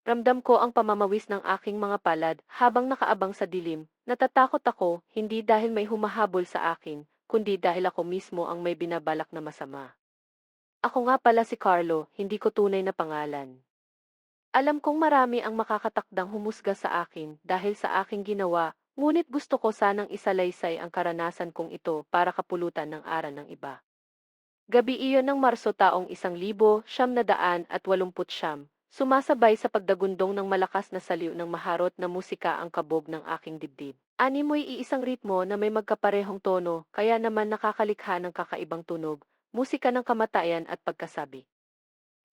Ramdam ko ang pamamawis ng aking mga palad habang nakaabang sa dilim. Natatakot ako, hindi dahil may humahabol sa akin, kundi dahil ako mismo ang may binabalak na masama. Ako nga pala si Carlo, hindi ko tunay na pangalan. Alam kong marami ang makakatakdang humusga sa akin dahil sa aking ginawa, ngunit gusto ko sanang isalaysay ang karanasan kong ito para kapulutan ng aral ng iba. Gabi iyon ng Marso taong 1989, sumasabay sa pagdagundong ng malakas na saliw ng maharot na musika ang kabog ng aking dibdib. Animoy iisang ritmo na may magkaparehong tono, kaya naman nakakalikha ng kakaibang tunog, musika ng kamatayan at pagkasabi.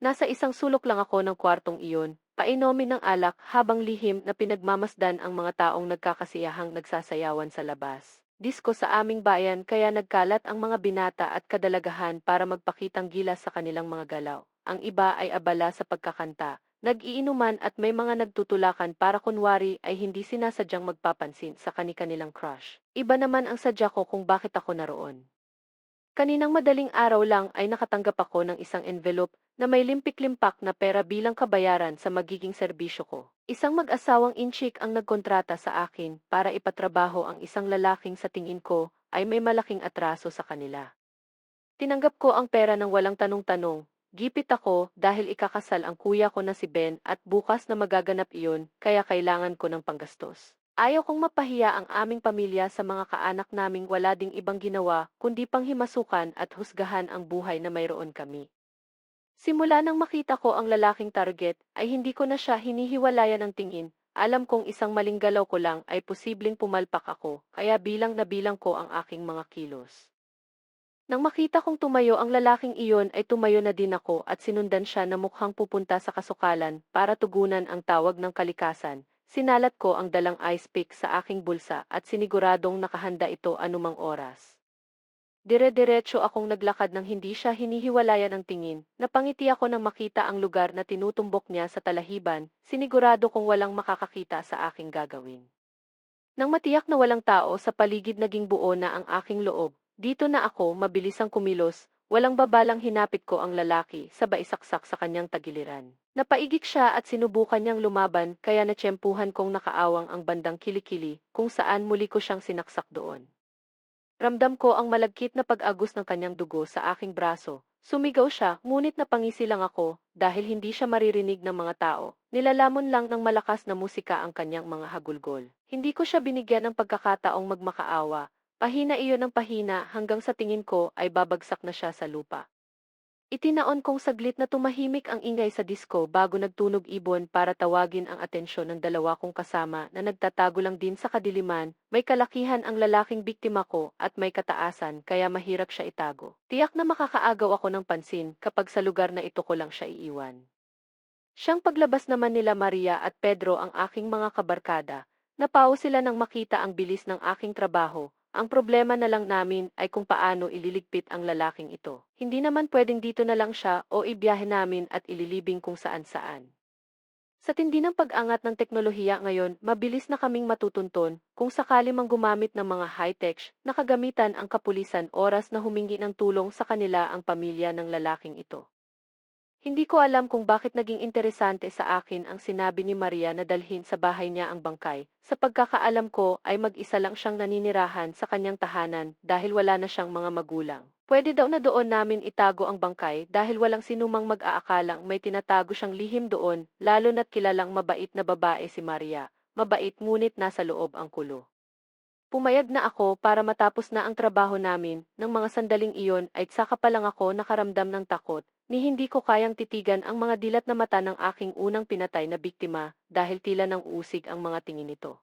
Nasa isang sulok lang ako ng kwartong iyon, painumin ng alak habang lihim na pinagmamasdan ang mga taong nagkakasiyahang nagsasayawan sa labas. Disko sa aming bayan kaya nagkalat ang mga binata at kadalagahan para magpakitang gilas sa kanilang mga galaw. Ang iba ay abala sa pagkakanta, nag-iinuman at may mga nagtutulakan para kunwari ay hindi sinasadyang magpapansin sa kani-kanilang crush. Iba naman ang sadya ko kung bakit ako naroon. Kaninang madaling araw lang ay nakatanggap ako ng isang envelope na may limpik-limpak na pera bilang kabayaran sa magiging serbisyo ko. Isang mag-asawang inchik ang nagkontrata sa akin para ipatrabaho ang isang lalaking sa tingin ko ay may malaking atraso sa kanila. Tinanggap ko ang pera ng walang tanong-tanong. Gipit ako dahil ikakasal ang kuya ko na si Ben at bukas na magaganap iyon kaya kailangan ko ng panggastos. Ayaw kong mapahiya ang aming pamilya sa mga kaanak naming wala ding ibang ginawa kundi panghimasukan at husgahan ang buhay na mayroon kami. Simula nang makita ko ang lalaking target ay hindi ko na siya hinihiwalayan ng tingin. Alam kong isang maling galaw ko lang ay posibleng pumalpak ako kaya bilang na bilang ko ang aking mga kilos. Nang makita kong tumayo ang lalaking iyon ay tumayo na din ako at sinundan siya na mukhang pupunta sa kasukalan para tugunan ang tawag ng kalikasan. Sinalat ko ang dalang ice pick sa aking bulsa at siniguradong nakahanda ito anumang oras. Dire-diretso akong naglakad nang hindi siya hinihiwalayan ng tingin. Napangiti ako nang makita ang lugar na tinutumbok niya sa talahiban, sinigurado kong walang makakakita sa aking gagawin. Nang matiyak na walang tao sa paligid naging buo na ang aking loob, dito na ako mabilisang kumilos, walang babalang hinapit ko ang lalaki sabay saksak sa kanyang tagiliran. Napaigik siya at sinubukan niyang lumaban kaya natsyempuhan kong nakaawang ang bandang kilikili kung saan muli ko siyang sinaksak doon. Ramdam ko ang malagkit na pag-agos ng kanyang dugo sa aking braso. Sumigaw siya, ngunit napangisi lang ako dahil hindi siya maririnig ng mga tao. Nilalamon lang ng malakas na musika ang kanyang mga hagulgol. Hindi ko siya binigyan ng pagkakataong magmakaawa. Pahina iyon ng pahina hanggang sa tingin ko ay babagsak na siya sa lupa. Itinaon kong saglit na tumahimik ang ingay sa disko bago nagtunog ibon para tawagin ang atensyon ng dalawa kong kasama na nagtatago lang din sa kadiliman. May kalakihan ang lalaking biktima ko at may kataasan kaya mahirap siya itago. Tiyak na makakaagaw ako ng pansin kapag sa lugar na ito ko lang siya iiwan. Siyang paglabas naman nila Maria at Pedro ang aking mga kabarkada. Napao sila nang makita ang bilis ng aking trabaho. Ang problema na lang namin ay kung paano ililigpit ang lalaking ito. Hindi naman pwedeng dito na lang siya o ibiyahe namin at ililibing kung saan-saan. Sa tindi ng pag-angat ng teknolohiya ngayon, mabilis na kaming matutunton kung sakali mang gumamit ng mga high-tech na kagamitan ang kapulisan oras na humingi ng tulong sa kanila ang pamilya ng lalaking ito. Hindi ko alam kung bakit naging interesante sa akin ang sinabi ni Maria na dalhin sa bahay niya ang bangkay. Sa pagkakaalam ko ay mag-isa lang siyang naninirahan sa kanyang tahanan dahil wala na siyang mga magulang. Pwede daw na doon namin itago ang bangkay dahil walang sinumang mag-aakalang may tinatago siyang lihim doon, lalo na't kilalang mabait na babae si Maria. Mabait ngunit nasa loob ang kulo. Pumayag na ako para matapos na ang trabaho namin, ng mga sandaling iyon ay saka pa lang ako nakaramdam ng takot, ni hindi ko kayang titigan ang mga dilat na mata ng aking unang pinatay na biktima dahil tila nang usig ang mga tingin nito.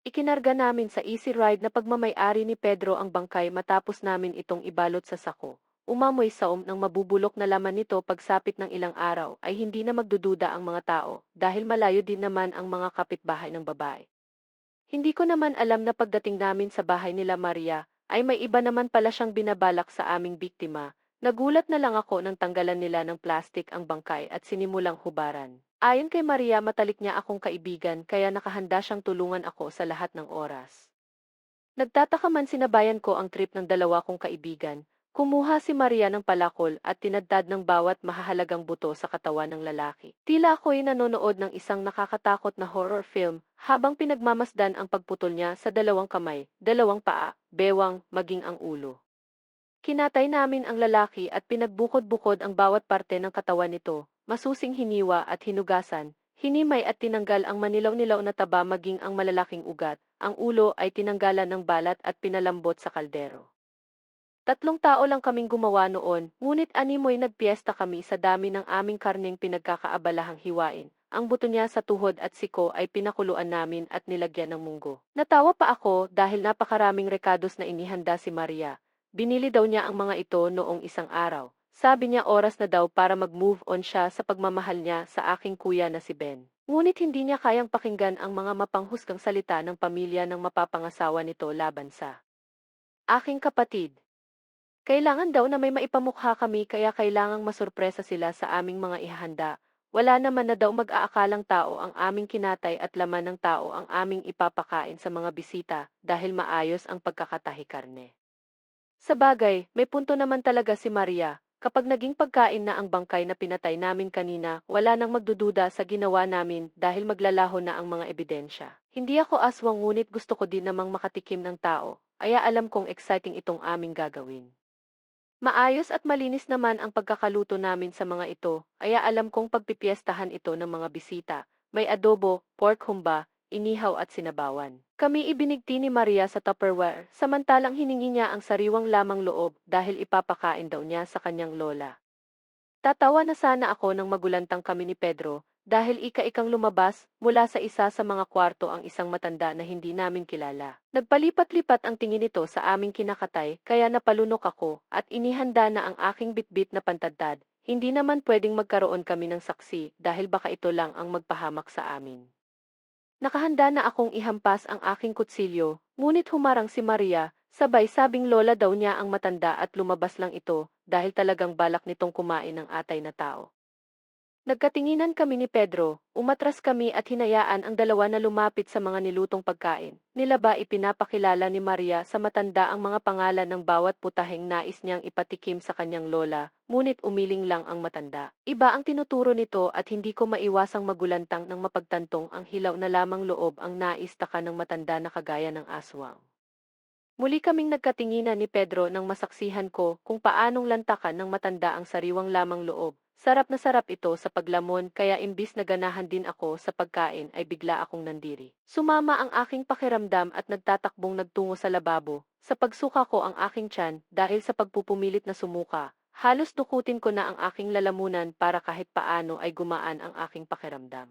Ikinarga namin sa easy ride na pagmamay-ari ni Pedro ang bangkay matapos namin itong ibalot sa sako. Umamoy saom ng mabubulok na laman nito pagsapit ng ilang araw ay hindi na magdududa ang mga tao dahil malayo din naman ang mga kapitbahay ng babae. Hindi ko naman alam na pagdating namin sa bahay nila Maria, ay may iba naman pala siyang binabalak sa aming biktima. Nagulat na lang ako nang tanggalan nila ng plastik ang bangkay at sinimulang hubaran. Ayon kay Maria, matalik niya akong kaibigan kaya nakahanda siyang tulungan ako sa lahat ng oras. Nagtataka man sinabayan ko ang trip ng dalawa kong kaibigan, Kumuha si Maria ng palakol at tinadtad ng bawat mahahalagang buto sa katawan ng lalaki. Tila ako'y nanonood ng isang nakakatakot na horror film habang pinagmamasdan ang pagputol niya sa dalawang kamay, dalawang paa, bewang, maging ang ulo. Kinatay namin ang lalaki at pinagbukod-bukod ang bawat parte ng katawan nito, masusing hiniwa at hinugasan, hinimay at tinanggal ang manilaw-nilaw na taba maging ang malalaking ugat, ang ulo ay tinanggalan ng balat at pinalambot sa kaldero. 3 tao lang kaming gumawa noon, ngunit animoy nagpiesta kami sa dami ng aming karneng pinagkakaabalahang hiwain. Ang buto niya sa tuhod at siko ay pinakuluan namin at nilagyan ng munggo. Natawa pa ako dahil napakaraming rekados na inihanda si Maria. Binili daw niya ang mga ito noong isang araw. Sabi niya oras na daw para mag-move on siya sa pagmamahal niya sa aking kuya na si Ben. Ngunit hindi niya kayang pakinggan ang mga mapanghusgang salita ng pamilya ng mapapangasawa nito laban sa aking kapatid. Kailangan daw na may maipamukha kami kaya kailangang masurpresa sila sa aming mga ihahanda. Wala naman na daw mag-aakalang tao ang aming kinatay at laman ng tao ang aming ipapakain sa mga bisita dahil maayos ang pagkakatahi karne. Sa bagay, may punto naman talaga si Maria. Kapag naging pagkain na ang bangkay na pinatay namin kanina, wala nang magdududa sa ginawa namin dahil maglalaho na ang mga ebidensya. Hindi ako aswang ngunit gusto ko din namang makatikim ng tao, kaya alam kong exciting itong aming gagawin. Maayos at malinis naman ang pagkakaluto namin sa mga ito, kaya alam kong pagpipiestahan ito ng mga bisita. May adobo, pork humba, inihaw at sinabawan. Kami ibinigti ni Maria sa Tupperware, samantalang hiningi niya ang sariwang lamang loob dahil ipapakain daw niya sa kanyang lola. Tatawa na sana ako nang magulantang kami ni Pedro, dahil ika-ikang lumabas mula sa isa sa mga kwarto ang isang matanda na hindi namin kilala. Nagpalipat-lipat ang tingin nito sa aming kinakatay, kaya napalunok ako at inihanda na ang aking bitbit na pantadtad. Hindi naman pwedeng magkaroon kami ng saksi dahil baka ito lang ang magpahamak sa amin. Nakahanda na akong ihampas ang aking kutsilyo, ngunit humarang si Maria, sabay sabing lola daw niya ang matanda at lumabas lang ito dahil talagang balak nitong kumain ng atay na tao. Nagkatinginan kami ni Pedro, umatras kami at hinayaan ang dalawa na lumapit sa mga nilutong pagkain. Nila ba ipinapakilala ni Maria sa matanda ang mga pangalan ng bawat putaheng nais niyang ipatikim sa kanyang lola, ngunit umiling lang ang matanda. Iba ang tinuturo nito at hindi ko maiwasang magulantang ng mapagtantong ang hilaw na lamang loob ang nais taka ng matanda na kagaya ng aswang. Muli kaming nagkatinginan ni Pedro nang masaksihan ko kung paanong lantakan ng matanda ang sariwang lamang loob. Sarap na sarap ito sa paglamon kaya imbis na ganahan din ako sa pagkain ay bigla akong nandiri. Sumama ang aking pakiramdam at nagtatakbong nagtungo sa lababo. Sa pagsuka ko ang aking tiyan dahil sa pagpupumilit na sumuka, halos dukutin ko na ang aking lalamunan para kahit paano ay gumaan ang aking pakiramdam.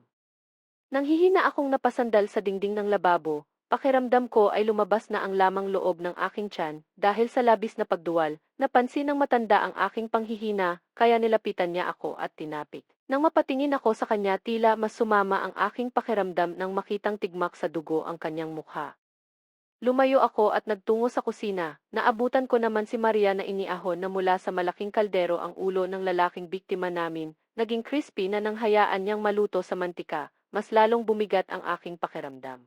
Nanghihina akong napasandal sa dingding ng lababo, pakiramdam ko ay lumabas na ang lamang loob ng aking tiyan dahil sa labis na pagduwal, napansin ng matanda ang aking panghihina kaya nilapitan niya ako at tinapik. Nang mapatingin ako sa kanya tila mas sumama ang aking pakiramdam nang makitang tigmak sa dugo ang kanyang mukha. Lumayo ako at nagtungo sa kusina, naabutan ko naman si Maria na iniahon na mula sa malaking kaldero ang ulo ng lalaking biktima namin, naging crispy na nang hayaan niyang maluto sa mantika, mas lalong bumigat ang aking pakiramdam.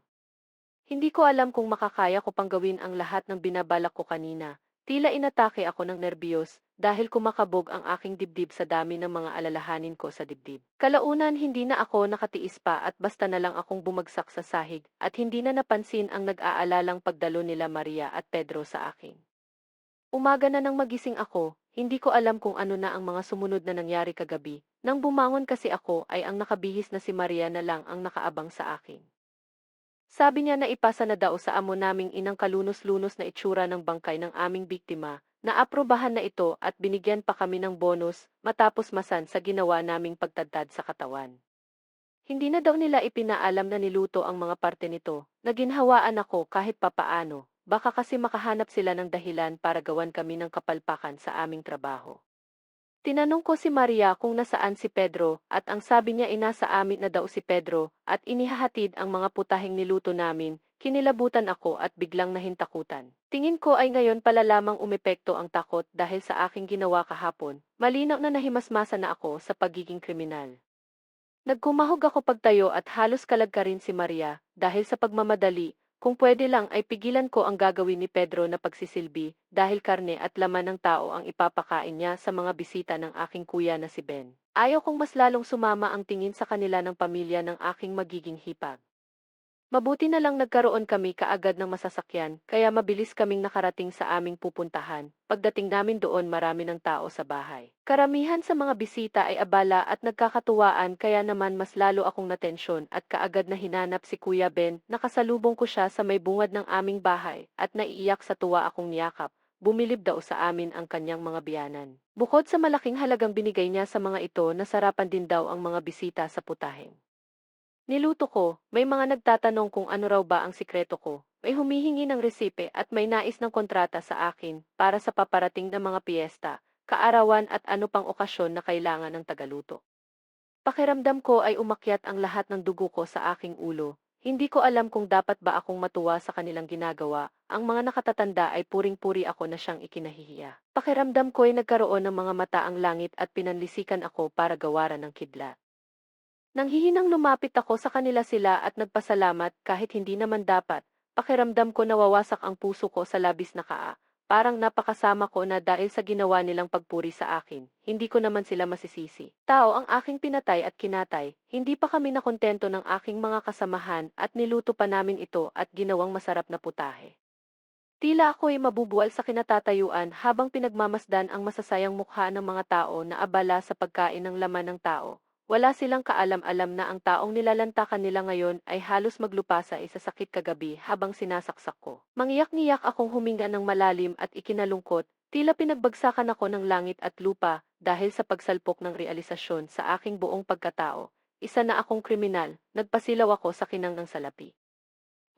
Hindi ko alam kung makakaya ko pang gawin ang lahat ng binabalak ko kanina. Tila inatake ako ng nerbiyos dahil kumakabog ang aking dibdib sa dami ng mga alalahanin ko sa dibdib. Kalaunan hindi na ako nakatiis pa at basta na lang akong bumagsak sa sahig at hindi na napansin ang nag-aalalang pagdalo nila Maria at Pedro sa akin. Umaga na nang magising ako, hindi ko alam kung ano na ang mga sumunod na nangyari kagabi. Nang bumangon kasi ako ay ang nakabihis na si Maria na lang ang nakaabang sa akin. Sabi niya na ipasa na daw sa amo naming inang kalunos-lunos na itsura ng bangkay ng aming biktima, na aprobahan na ito at binigyan pa kami ng bonus matapos masan sa ginawa naming pagtadtad sa katawan. Hindi na daw nila ipinaalam na niluto ang mga parte nito, naginhawaan ako kahit papaano, baka kasi makahanap sila ng dahilan para gawan kami ng kapalpakan sa aming trabaho. Tinanong ko si Maria kung nasaan si Pedro at ang sabi niya ay nasa amin na daw si Pedro at inihahatid ang mga putaheng niluto namin. Kinilabutan ako at biglang nahintakutan. Tingin ko ay ngayon pala lamang umepekto ang takot dahil sa aking ginawa kahapon. Malinaw na nahimasmasa na ako sa pagiging kriminal. Nagkumahog ako pagtayo at halos kalagkarin si Maria dahil sa pagmamadali. Kung pwede lang ay pigilan ko ang gagawin ni Pedro na pagsisilbi dahil karne at laman ng tao ang ipapakain niya sa mga bisita ng aking kuya na si Ben. Ayaw kong mas lalong sumama ang tingin sa kanila ng pamilya ng aking magiging hipag. Mabuti na lang nagkaroon kami kaagad ng masasakyan, kaya mabilis kaming nakarating sa aming pupuntahan. Pagdating namin doon marami ng tao sa bahay. Karamihan sa mga bisita ay abala at nagkakatuwaan kaya naman mas lalo akong natensyon at kaagad na hinanap si Kuya Ben. Nakasalubong ko siya sa may bungad ng aming bahay at naiiyak sa tuwa akong niyakap. Bumilib daw sa amin ang kanyang mga biyanan. Bukod sa malaking halagang binigay niya sa mga ito, nasarapan din daw ang mga bisita sa putahe. Niluto ko, may mga nagtatanong kung ano raw ba ang sikreto ko. May humihingi ng resipe at may nais ng kontrata sa akin para sa paparating na mga piyesta, kaarawan at ano pang okasyon na kailangan ng tagaluto. Pakiramdam ko ay umakyat ang lahat ng dugo ko sa aking ulo. Hindi ko alam kung dapat ba akong matuwa sa kanilang ginagawa. Ang mga nakatatanda ay puring-puri ako na siyang ikinahihiya. Pakiramdam ko ay nagkaroon ng mga mata ang langit at pinanlisikan ako para gawaran ng kidlat. Nanghihinang lumapit ako sa kanila sila at nagpasalamat kahit hindi naman dapat. Pakiramdam ko nawawasak ang puso ko sa labis na kaa. Parang napakasama ko na dahil sa ginawa nilang pagpuri sa akin, hindi ko naman sila masisisi. Tao ang aking pinatay at kinatay, hindi pa kami nakontento ng aking mga kasamahan at niluto pa namin ito at ginawang masarap na putahe. Tila ako'y mabubual sa kinatatayuan habang pinagmamasdan ang masasayang mukha ng mga tao na abala sa pagkain ng laman ng tao. Wala silang kaalam-alam na ang taong nilalantakan nila ngayon ay halos maglupasa sa sakit kagabi habang sinasaksak ko. Mangiyak-ngiyak akong huminga ng malalim at ikinalungkot, tila pinagbagsakan ako ng langit at lupa dahil sa pagsalpok ng realisasyon sa aking buong pagkatao. Isa na akong kriminal, nagpasilaw ako sa kinang ng salapi.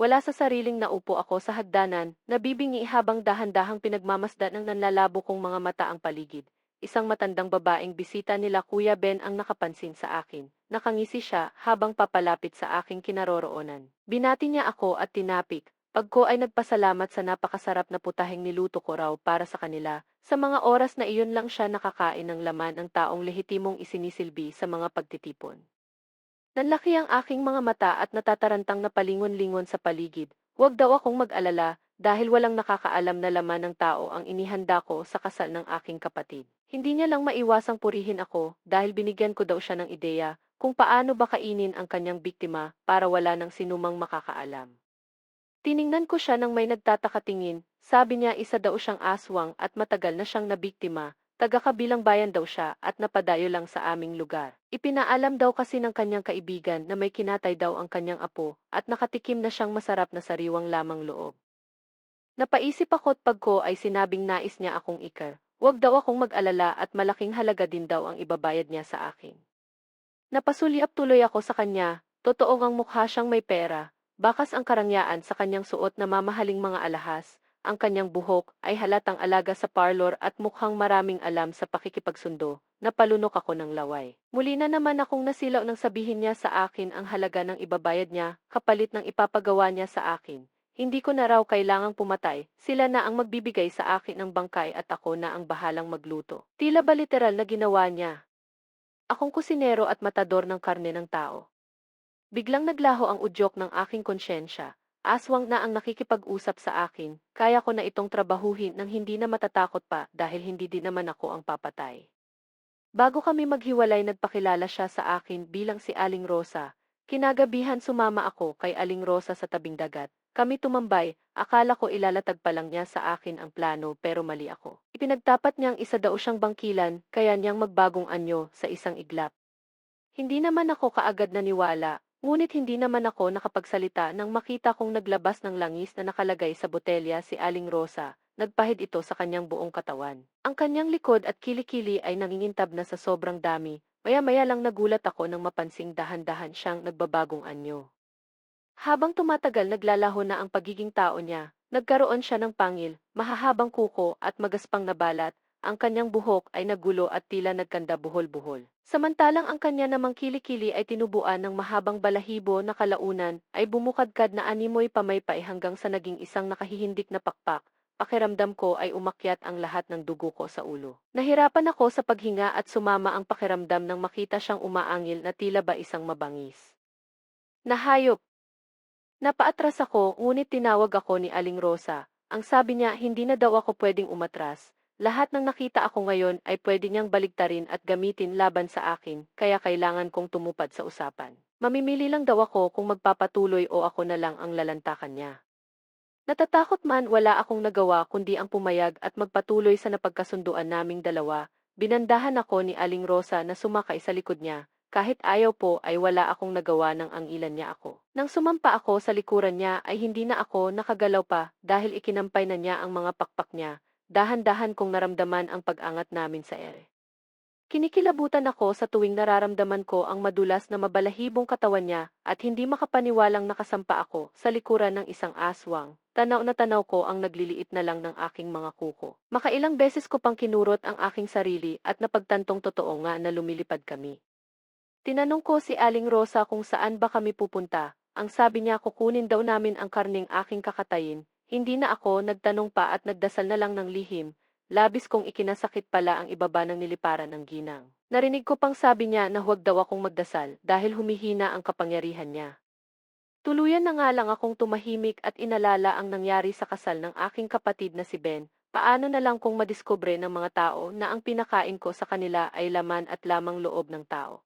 Wala sa sariling naupo ako sa hagdanan, nabibingi habang dahan-dahang pinagmamasdan ng nanlalabo kong mga mata ang paligid. Isang matandang babaeng bisita nila Kuya Ben ang nakapansin sa akin. Nakangisi siya habang papalapit sa aking kinaroroonan. Binati niya ako at tinapik. Pag ko ay nagpasalamat sa napakasarap na putaheng niluto ko raw para sa kanila. Sa mga oras na iyon lang siya nakakain ng laman ng taong lehitimong isinisilbi sa mga pagtitipon. Nanlaki ang aking mga mata at natatarantang na palingon-lingon sa paligid. Huwag daw akong mag-alala dahil walang nakakaalam na laman ng tao ang inihanda ko sa kasal ng aking kapatid. Hindi niya lang maiwasang purihin ako dahil binigyan ko daw siya ng ideya kung paano ba kainin ang kanyang biktima para wala ng sinumang makakaalam. Tiningnan ko siya nang may nagtatakatingin, sabi niya isa daw siyang aswang at matagal na siyang nabiktima, taga-kabilang bayan daw siya at napadayo lang sa aming lugar. Ipinaalam daw kasi ng kanyang kaibigan na may kinatay daw ang kanyang apo at nakatikim na siyang masarap na sariwang lamang loob. Napaisip ako't pag ko ay sinabing nais niya akong ikar. Huwag daw akong mag-alala at malaking halaga din daw ang ibabayad niya sa akin. Napasulyap tuloy ako sa kanya, totoo ngang mukha siyang may pera, bakas ang karangyaan sa kanyang suot na mamahaling mga alahas, ang kanyang buhok ay halatang alaga sa parlor at mukhang maraming alam sa pakikipagsundo, napalunok ako ng laway. Muli na naman akong nasilaw nang sabihin niya sa akin ang halaga ng ibabayad niya, kapalit ng ipapagawa niya sa akin. Hindi ko na raw kailangang pumatay, sila na ang magbibigay sa akin ng bangkay at ako na ang bahalang magluto. Tila ba literal na ginawa niya? Akong kusinero at matador ng karne ng tao. Biglang naglaho ang udyok ng aking konsyensya. Aswang na ang nakikipag-usap sa akin, kaya ko na itong trabahuhin nang hindi na matatakot pa dahil hindi din naman ako ang papatay. Bago kami maghiwalay nagpakilala siya sa akin bilang si Aling Rosa. Kinagabihan sumama ako kay Aling Rosa sa tabing dagat. Kami tumambay, akala ko ilalatag pa lang niya sa akin ang plano pero mali ako. Ipinagtapat niyang isa daw siyang bangkilan kaya niyang magbagong anyo sa isang iglap. Hindi naman ako kaagad naniwala, ngunit hindi naman ako nakapagsalita nang makita kong naglabas ng langis na nakalagay sa botelya si Aling Rosa. Nagpahid ito sa kanyang buong katawan. Ang kanyang likod at kilikili ay nangingintab na sa sobrang dami. Maya-maya lang nagulat ako nang mapansing dahan-dahan siyang nagbabagong anyo. Habang tumatagal naglalaho na ang pagiging tao niya, nagkaroon siya ng pangil, mahahabang kuko at magaspang na balat, ang kanyang buhok ay nagulo at tila nagkanda buhol-buhol. Samantalang ang kanya namang kilikili ay tinubuan ng mahabang balahibo na kalaunan ay bumukadkad na animoy pamaypay hanggang sa naging isang nakahihindik na pakpak. Pakiramdam ko ay umakyat ang lahat ng dugo ko sa ulo. Nahirapan ako sa paghinga at sumama ang pakiramdam nang makita siyang umaangil na tila ba isang mabangis. Nahayop! Napaatras ako, ngunit tinawag ako ni Aling Rosa. Ang sabi niya, hindi na daw ako pwedeng umatras. Lahat ng nakita ako ngayon ay pwede niyang baligtarin at gamitin laban sa akin, kaya kailangan kong tumupad sa usapan. Mamimili lang daw ako kung magpapatuloy o ako na lang ang lalantakan niya. Natatakot man, wala akong nagawa kundi ang pumayag at magpatuloy sa napagkasunduan naming dalawa. Binandahan ako ni Aling Rosa na sumakay sa likod niya. Kahit ayaw po ay wala akong nagawa nang angilan niya ako. Nang sumampa ako sa likuran niya ay hindi na ako nakagalaw pa dahil ikinampay na niya ang mga pakpak niya. Dahan-dahan kong naramdaman ang pag-angat namin sa ere. Kinikilabutan ako sa tuwing nararamdaman ko ang madulas na mabalahibong katawan niya at hindi makapaniwalang nakasampa ako sa likuran ng isang aswang. Tanaw na tanaw ko ang nagliliit na lang ng aking mga kuko. Makailang beses ko pang kinurot ang aking sarili at napagtantong totoo nga na lumilipad kami. Tinanong ko si Aling Rosa kung saan ba kami pupunta. Ang sabi niya kukunin daw namin ang karning aking kakatayin. Hindi na ako nagtanong pa at nagdasal na lang ng lihim. Labis kong ikinasakit pala ang ibaba ng niliparan ng ginang. Narinig ko pang sabi niya na huwag daw akong magdasal dahil humihina ang kapangyarihan niya. Tuluyan na nga lang akong tumahimik at inalala ang nangyari sa kasal ng aking kapatid na si Ben. Paano na lang kung madiskubre ng mga tao na ang pinakain ko sa kanila ay laman at lamang loob ng tao.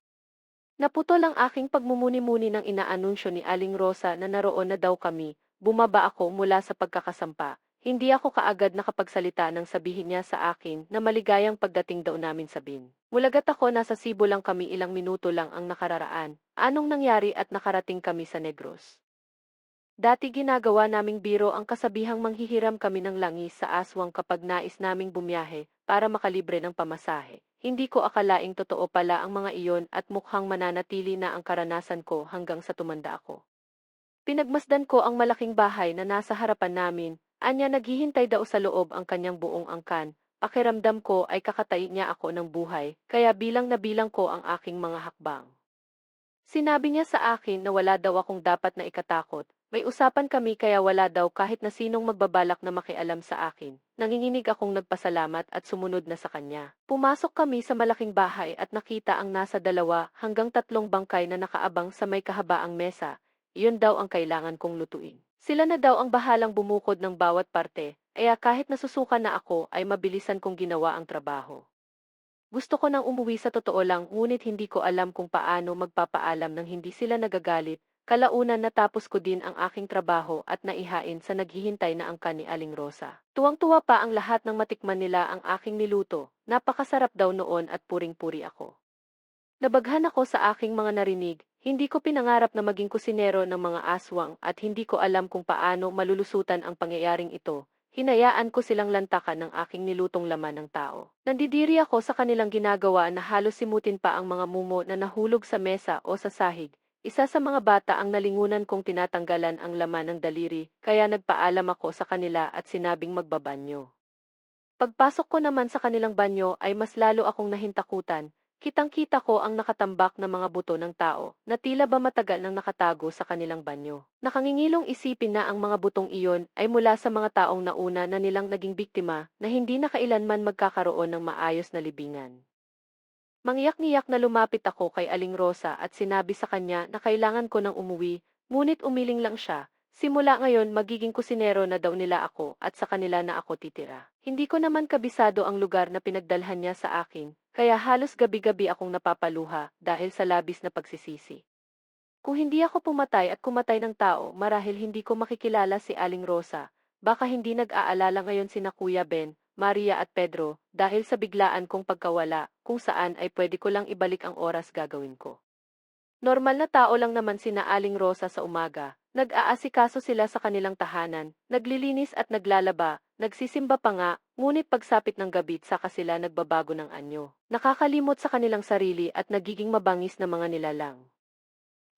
Naputol ang aking pagmumuni-muni nang inaanunsyo ni Aling Rosa na naroon na daw kami. Bumaba ako mula sa pagkakasampa. Hindi ako kaagad nakapagsalita nang sabihin niya sa akin na maligayang pagdating daw namin sa bin. Mulagat ako, nasa Cebu lang kami, ilang minuto lang ang nakararaan. Anong nangyari at nakarating kami sa Negros? Dati ginagawa naming biro ang kasabihang manghihiram kami ng langis sa aswang kapag nais naming bumiyahe para makalibre ng pamasahe. Hindi ko akalaing totoo pala ang mga iyon at mukhang mananatili na ang karanasan ko hanggang sa tumanda ako. Pinagmasdan ko ang malaking bahay na nasa harapan namin. Anya, naghihintay daw sa loob ang kanyang buong angkan. Pakiramdam ko ay kakatay niya ako ng buhay, kaya bilang na bilang ko ang aking mga hakbang. Sinabi niya sa akin na wala daw akong dapat na ikatakot. May usapan kami kaya wala daw kahit na sinong magbabalak na makialam sa akin. Nanginginig akong nagpasalamat at sumunod na sa kanya. Pumasok kami sa malaking bahay at nakita ang nasa 2 hanggang 3 bangkay na nakaabang sa may kahabaang mesa. Iyon daw ang kailangan kong lutuin. Sila na daw ang bahalang bumukod ng bawat parte, kaya kahit nasusukan na ako ay mabilisan kong ginawa ang trabaho. Gusto ko nang umuwi sa totoo lang, ngunit hindi ko alam kung paano magpapaalam nang hindi sila nagagalit. Kalaunan natapos ko din ang aking trabaho at naihain sa naghihintay na angkan ni Aling Rosa. Tuwang-tuwa pa ang lahat nang matikman nila ang aking niluto. Napakasarap daw noon at puring-puri ako. Nabaghan ako sa aking mga narinig. Hindi ko pinangarap na maging kusinero ng mga aswang at hindi ko alam kung paano malulusutan ang pangyayaring ito. Hinayaan ko silang lantakan ng aking nilutong laman ng tao. Nandidiri ako sa kanilang ginagawa na halos simutin pa ang mga mumo na nahulog sa mesa o sa sahig. Isa sa mga bata ang nalingunan kong tinatanggalan ang laman ng daliri, kaya nagpaalam ako sa kanila at sinabing magbabanyo. Pagpasok ko naman sa kanilang banyo ay mas lalo akong nahintakutan. Kitang-kita ko ang nakatambak na mga buto ng tao na tila ba matagal nang nakatago sa kanilang banyo. Nakangingilong isipin na ang mga butong iyon ay mula sa mga taong nauna na nilang naging biktima na hindi na kailanman magkakaroon ng maayos na libingan. Mangyak-ngiyak na lumapit ako kay Aling Rosa at sinabi sa kanya na kailangan ko nang umuwi, ngunit umiling lang siya. Simula ngayon magiging kusinero na daw nila ako at sa kanila na ako titira. Hindi ko naman kabisado ang lugar na pinagdalhan niya sa akin, kaya halos gabi-gabi akong napapaluha dahil sa labis na pagsisisi. Kung hindi ako pumatay at kumatay ng tao, marahil hindi ko makikilala si Aling Rosa. Baka hindi nag-aalala ngayon sina Kuya Ben, Maria at Pedro dahil sa biglaan kong pagkawala, kung saan ay pwede ko lang ibalik ang oras gagawin ko. Normal na tao lang naman sina Aling Rosa sa umaga. Nag-aasikaso sila sa kanilang tahanan, naglilinis at naglalaba, nagsisimba pa nga, ngunit pagsapit ng gabi saka sila nagbabago ng anyo. Nakakalimot sa kanilang sarili at nagiging mabangis na mga nilalang.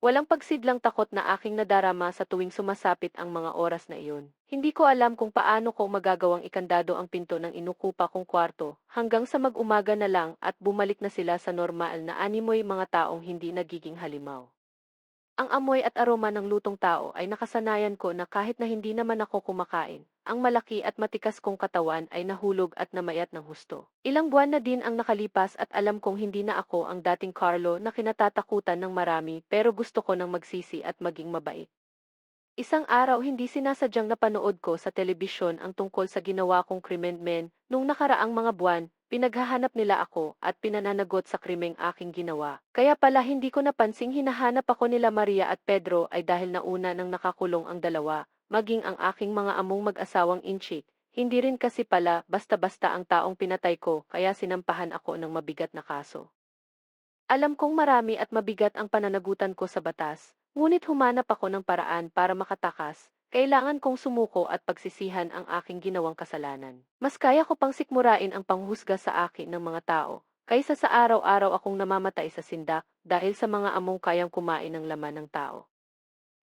Walang pagsidlang takot na aking nadarama sa tuwing sumasapit ang mga oras na iyon. Hindi ko alam kung paano ko magagawang ikandado ang pinto ng inukupa kong kwarto hanggang sa mag-umaga na lang at bumalik na sila sa normal na animoy, mga taong hindi nagiging halimaw. Ang amoy at aroma ng lutong tao ay nakasanayan ko na kahit na hindi naman ako kumakain. Ang malaki at matikas kong katawan ay nahulog at namayat ng husto. Ilang buwan na din ang nakalipas at alam kong hindi na ako ang dating Carlo na kinatatakutan ng marami, pero gusto ko nang magsisi at maging mabait. Isang araw hindi sinasadyang napanood ko sa telebisyon ang tungkol sa ginawa kong krimen men, nung nakaraang mga buwan, pinaghahanap nila ako at pinananagot sa krimeng aking ginawa. Kaya pala hindi ko napansing hinahanap ako nila Maria at Pedro ay dahil nauna nang nakakulong ang dalawa, maging ang aking mga among mag-asawang inchik. Hindi rin kasi pala basta-basta ang taong pinatay ko kaya sinampahan ako ng mabigat na kaso. Alam kong marami at mabigat ang pananagutan ko sa batas, ngunit humanap ako ng paraan para makatakas. Kailangan kong sumuko at pagsisihan ang aking ginawang kasalanan. Mas kaya ko pang sikmurain ang panghusga sa akin ng mga tao, kaysa sa araw-araw akong namamatay sa sindak dahil sa mga among kayang kumain ng laman ng tao.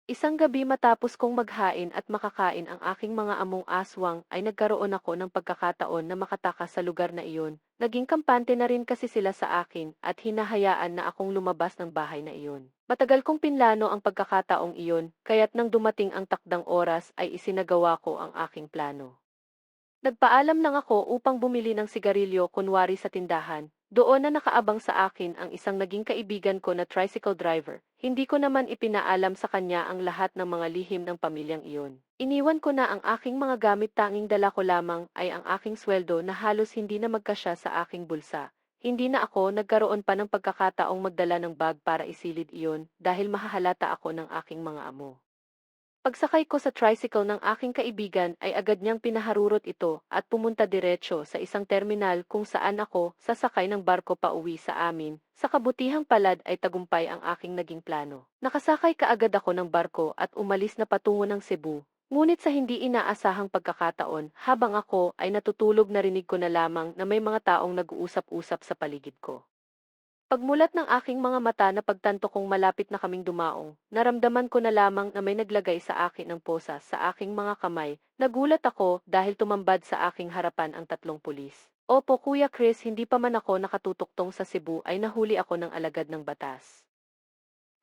Isang gabi matapos kong maghain at makakain ang aking mga among aswang ay nagkaroon ako ng pagkakataon na makatakas sa lugar na iyon. Naging kampante na rin kasi sila sa akin at hinahayaan na akong lumabas ng bahay na iyon. Matagal kong pinlano ang pagkakataong iyon, kaya't nang dumating ang takdang oras ay isinagawa ko ang aking plano. Nagpaalam lang ako upang bumili ng sigarilyo kunwari sa tindahan. Doon na nakaabang sa akin ang isang naging kaibigan ko na tricycle driver. Hindi ko naman ipinaalam sa kanya ang lahat ng mga lihim ng pamilyang iyon. Iniwan ko na ang aking mga gamit, tanging dala ko lamang ay ang aking sweldo na halos hindi na magkasya sa aking bulsa. Hindi na ako nagkaroon pa ng pagkakataong magdala ng bag para isilid iyon dahil mahahalata ako ng aking mga amo. Pagsakay ko sa tricycle ng aking kaibigan ay agad niyang pinaharurot ito at pumunta diretso sa isang terminal kung saan ako sasakay ng barko pa uwi sa amin. Sa kabutihang palad ay tagumpay ang aking naging plano. Nakasakay kaagad ako ng barko at umalis na patungo ng Cebu. Ngunit sa hindi inaasahang pagkakataon, habang ako ay natutulog, narinig ko na lamang na may mga taong nag-uusap-usap sa paligid ko. Pagmulat ng aking mga mata na pagtanto kong malapit na kaming dumaong, naramdaman ko na lamang na may naglagay sa akin ng posa sa aking mga kamay. Nagulat ako dahil tumambad sa aking harapan ang tatlong pulis. Opo, Kuya Chris, hindi pa man ako nakatutuktong sa Cebu ay nahuli ako ng alagad ng batas.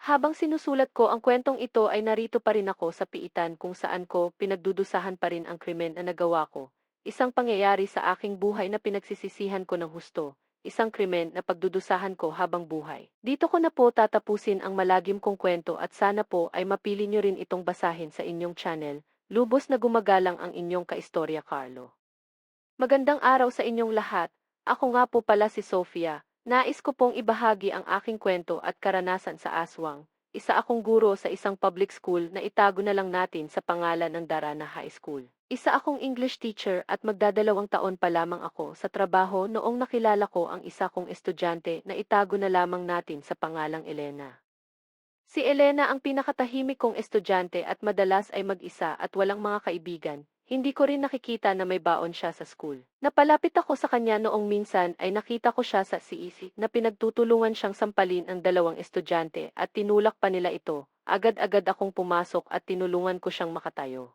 Habang sinusulat ko ang kwentong ito ay narito pa rin ako sa piitan kung saan ko pinagdudusahan pa rin ang krimen na nagawa ko. Isang pangyayari sa aking buhay na pinagsisisihan ko ng husto. Isang krimen na pagdudusahan ko habang buhay. Dito ko na po tatapusin ang malagim kong kwento at sana po ay mapili nyo rin itong basahin sa inyong channel. Lubos na gumagalang ang inyong kaistorya, Carlo. Magandang araw sa inyong lahat. Ako nga po pala si Sofia. Nais ko pong ibahagi ang aking kwento at karanasan sa aswang. Isa akong guro sa isang public school na itago na lang natin sa pangalan ng Darana High School. Isa akong English teacher at magdadalawang taon pa lamang ako sa trabaho noong nakilala ko ang isa kong estudyante na itago na lamang natin sa pangalang Elena. Si Elena ang pinakatahimik kong estudyante at madalas ay mag-isa at walang mga kaibigan. Hindi ko rin nakikita na may baon siya sa school. Napalapit ako sa kanya noong minsan ay nakita ko siya sa CEC na pinagtutulungan siyang sampalin ang dalawang estudyante at tinulak pa nila ito. Agad-agad akong pumasok at tinulungan ko siyang makatayo.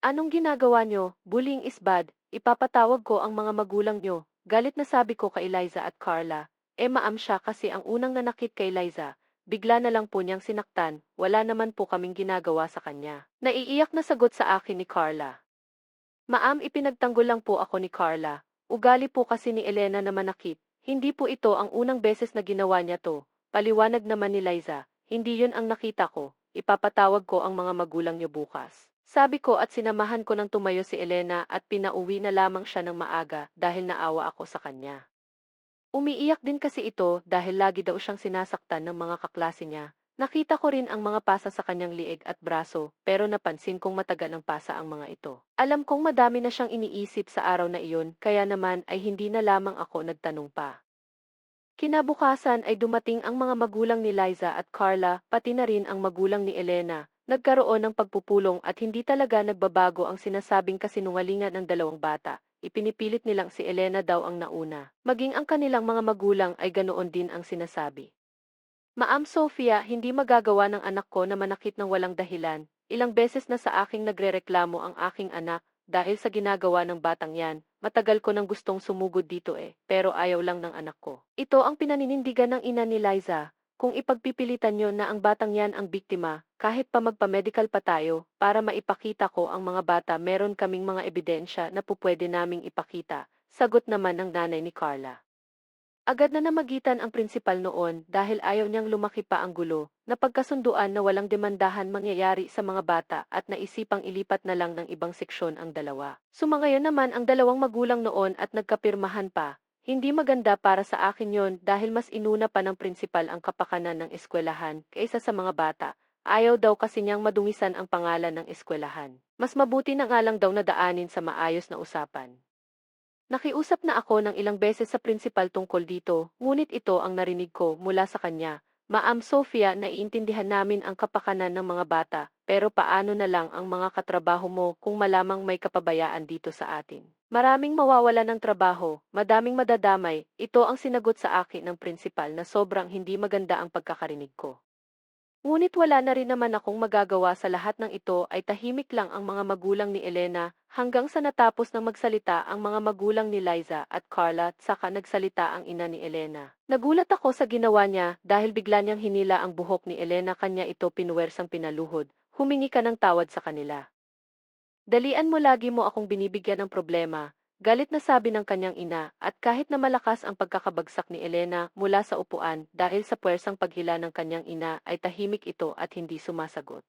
Anong ginagawa niyo? Bullying is bad. Ipapatawag ko ang mga magulang niyo. Galit na sabi ko kay Liza at Carla. Maam siya kasi ang unang nanakit kay Liza. Bigla na lang po niyang sinaktan, wala naman po kaming ginagawa sa kanya. Naiiyak na sagot sa akin ni Carla. Maam, ipinagtanggol lang po ako ni Carla. Ugali po kasi ni Elena na manakit. Hindi po ito ang unang beses na ginawa niya to. Paliwanag naman ni Liza. Hindi yun ang nakita ko. Ipapatawag ko ang mga magulang niyo bukas. Sabi ko at sinamahan ko ng tumayo si Elena at pinauwi na lamang siya ng maaga dahil naawa ako sa kanya. Umiiyak din kasi ito dahil lagi daw siyang sinasaktan ng mga kaklase niya. Nakita ko rin ang mga pasa sa kanyang liig at braso, pero napansin kong matagal ang pasa ang mga ito. Alam kong madami na siyang iniisip sa araw na iyon, kaya naman ay hindi na lamang ako nagtanong pa. Kinabukasan ay dumating ang mga magulang ni Liza at Carla, pati na rin ang magulang ni Elena. Nagkaroon ng pagpupulong at hindi talaga nagbabago ang sinasabing kasinungalingan ng dalawang bata. Ipinipilit nilang si Elena daw ang nauna. Maging ang kanilang mga magulang ay ganoon din ang sinasabi. Maam Sofia, hindi magagawa ng anak ko na manakit ng walang dahilan. Ilang beses na sa aking nagrereklamo ang aking anak dahil sa ginagawa ng batang yan. Matagal ko nang gustong sumugod dito pero ayaw lang ng anak ko. Ito ang pinaninindigan ng ina ni Liza. Kung ipagpipilitan nyo na ang batang yan ang biktima, kahit pa magpa-medical pa tayo, para maipakita ko ang mga bata, meron kaming mga ebidensya na pupwede naming ipakita. Sagot naman ng nanay ni Carla. Agad na namagitan ang prinsipal noon dahil ayaw niyang lumaki pa ang gulo, napagkasunduan na walang demandahan mangyayari sa mga bata at naisipang ilipat na lang ng ibang seksyon ang dalawa. Sumangayon naman ang dalawang magulang noon at nagkapirmahan pa. Hindi maganda para sa akin yon dahil mas inuna pa ng prinsipal ang kapakanan ng eskwelahan kaysa sa mga bata. Ayaw daw kasi niyang madungisan ang pangalan ng eskwelahan. Mas mabuti na nga lang daw na daanin sa maayos na usapan. Nakiusap na ako ng ilang beses sa prinsipal tungkol dito, ngunit ito ang narinig ko mula sa kanya. Ma'am Sophia, naiintindihan namin ang kapakanan ng mga bata, pero paano na lang ang mga katrabaho mo kung malamang may kapabayaan dito sa atin? Maraming mawawala ng trabaho, madaming madadamay, ito ang sinagot sa akin ng prinsipal na sobrang hindi maganda ang pagkakarinig ko. Ngunit wala na rin naman akong magagawa sa lahat ng ito ay tahimik lang ang mga magulang ni Elena hanggang sa natapos ng magsalita ang mga magulang ni Liza at Carla at saka nagsalita ang ina ni Elena. Nagulat ako sa ginawa niya dahil bigla niyang hinila ang buhok ni Elena kanya ito pinuwersang pinaluhod. Humingi ka ng tawad sa kanila. Dalian mo lagi mo akong binibigyan ng problema, galit na sabi ng kanyang ina at kahit na malakas ang pagkakabagsak ni Elena mula sa upuan dahil sa puwersang paghila ng kanyang ina ay tahimik ito at hindi sumasagot.